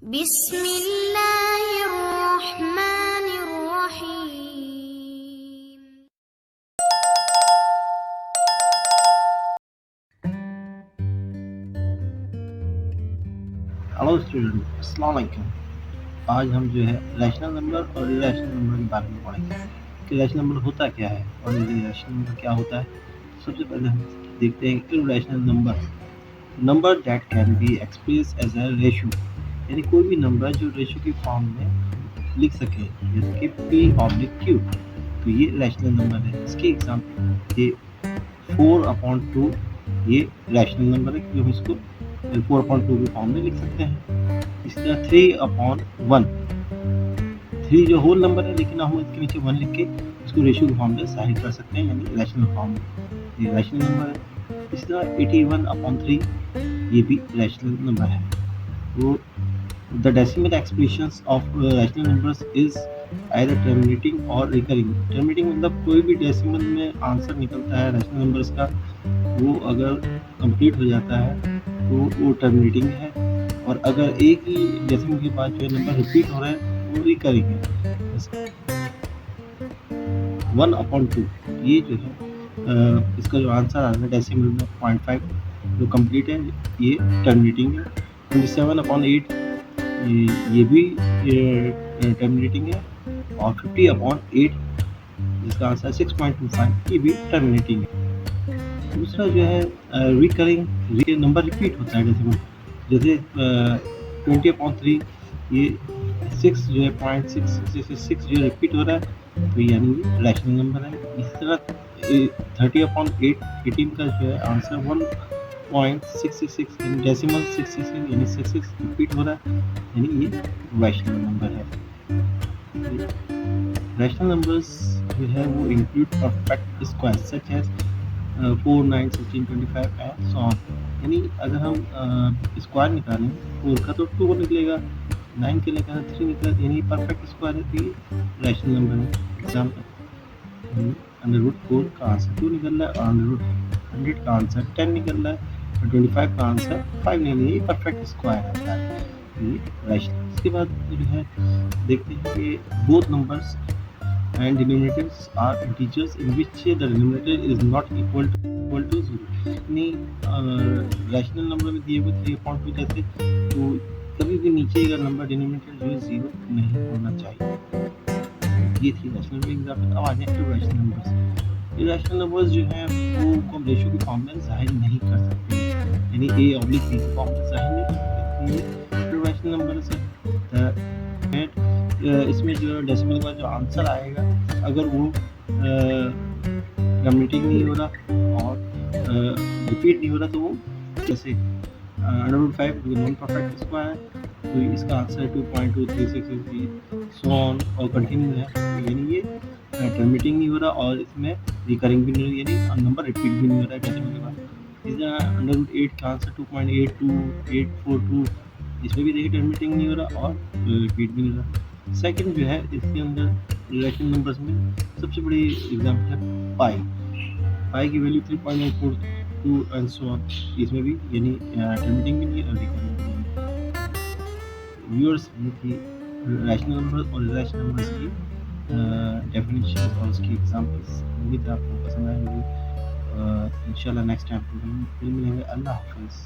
बिस्मिल्लाहिर्रहमानिर्रहीम। Hello student, अस्सलाम वालेकुम। आज हम जो है रैशनल नंबर और इरेशनल नंबर के बारे में पढ़ेंगे कि रैशनल नंबर होता क्या है और इरेशनल नंबर क्या होता है। सबसे पहले हम देखते हैं irrational number that can be express as a ratio, यानी कोई भी नंबर जो रेशो की फॉर्म में लिख सके, जैसे कि p/q, तो ये रैशनल नंबर है। इसके एग्जाम्पल ये 4/2, ये रैशनल नंबर है क्योंकि हम इसको 4/2 की फॉर्म में लिख सकते हैं। इस तरह 3/1, 3 जो होल नंबर है लेकिन हम इसके नीचे 1 लिख के इसको रेशियो की फॉर्म में जाहिर कर सकते हैं, यानी रैशनल फॉर्म में, ये रैशनल नंबर है। इस तरह 81/3 ये भी रैशनल नंबर है। वो the decimal expressions of rational numbers is either terminating और रिकरिंग। टर्मिनेटिंग मतलब कोई भी डेसिमल में आंसर निकलता है रैशनल नंबर्स का, वो अगर कंप्लीट हो जाता है तो वो टर्मिनेटिंग है, और अगर एक ही डेसिमल के बाद जो नंबर रिपीट हो रहा है वो रिकरिंग है। 1/2 ये जो है इसका जो आंसर आ रहा है डेसिमल में 0.5 जो कंप्लीट है, ये टर्मिनेटिंग है। 27/8 ये भी टर्मिनेटिंग है, और 50/8 जिसका आंसर 6.25 ये भी टर्मिनेटिंग है। दूसरा जो है रिकरिंग, नंबर रिपीट होता है डेसिमल, जैसे 20/3 ये 6 जो है 0.6 जो रिपीट हो रहा है, तो यानी ये रैशनल नंबर है। इस तरह 30/8 18 का जो है आंसर 1.666 यानी डेसिमल 666 यानी 66 रिपीट हो रहा है, यानी ये रैशनल नंबर है। रैशनल नंबर्स जो है वो include perfect square such as 4, 9, 16, 25 and so on. यानी अगर हम स्क्वायर निकालें 4 का तो 2 निकलेगा, 9 के लिए 3 निकलेगा, यानी परफेक्ट स्क्वायर है, तो ये रैशनल नंबर है। एग्जाम्पल, √4 का आंसर 2 निकल रहा है, और √100 का आंसर 10 निकल रहा है, और 25 का आंसर 5 निकल रहा है। ये परफेक्ट स्क्वायर होता है, ये रैशनल। इसके बाद जो है देखते हैं कि both numbers and denominators are integers in which the denominator is not equal to 0। यानी रैशनल नंबर में दिए हुए 3/2 जैसे, तो कभी भी नीचे का नंबर डिनोमिनेटर जो है 0 नहीं होना चाहिए। ये थी रैशनल नंबर एग्जाम्पल। अब आ जाए इरेशनल नंबर्स। इरेशनल नंबर्स जो है वो को हम रेशियो की फॉर्म में जाहिर नहीं कर सकते, यानी a/b की फॉर्म में जाहिर नहीं कर सकते। ये इरेशनल नंबर्स है। इसमें जो डेसिमल का जो आंसर आएगा, अगर वो टर्मिनेटिंग नहीं हो रहा और रिपीट नहीं हो रहा, तो वो जैसे √5 नॉन परफेक्ट स्क्वायर है, तो इसका आंसर 2.236 सो ऑन और कंटिन्यू है, यानी ये टर्मिनेटिंग नहीं हो रहा और इसमें रिकरिंग भी नहीं हो रही, यानी नंबर रिपीट भी नहीं हो रहा है डेसिमल के बाद। इधर √8 का आंसर 2.82842, इसमें भी देखिए टर्मिनेटिंग नहीं हो रहा और रिपीट भी नहीं हो रहा। सेकंड जो है इसके अंदर रिलेशन नंबर्स में सबसे बड़ी एग्जाम्पल है पाई की वैल्यू 3.942 एंड सो ऑन, इसमें भी यानी टर्मिनेटिंग भी नहीं है और रिकरिंग भी नहीं है। व्यूअर्स, ये थी रैशनल नंबर और इरेशनल नंबर्स की डेफिनेशन और उसकी एग्जाम्पल्स। उम्मीद है आपको पसंद आएंगी। इंशाल्लाह नेक्स्ट टाइम फिर मिलेंगे। अल्लाह हाफिज़।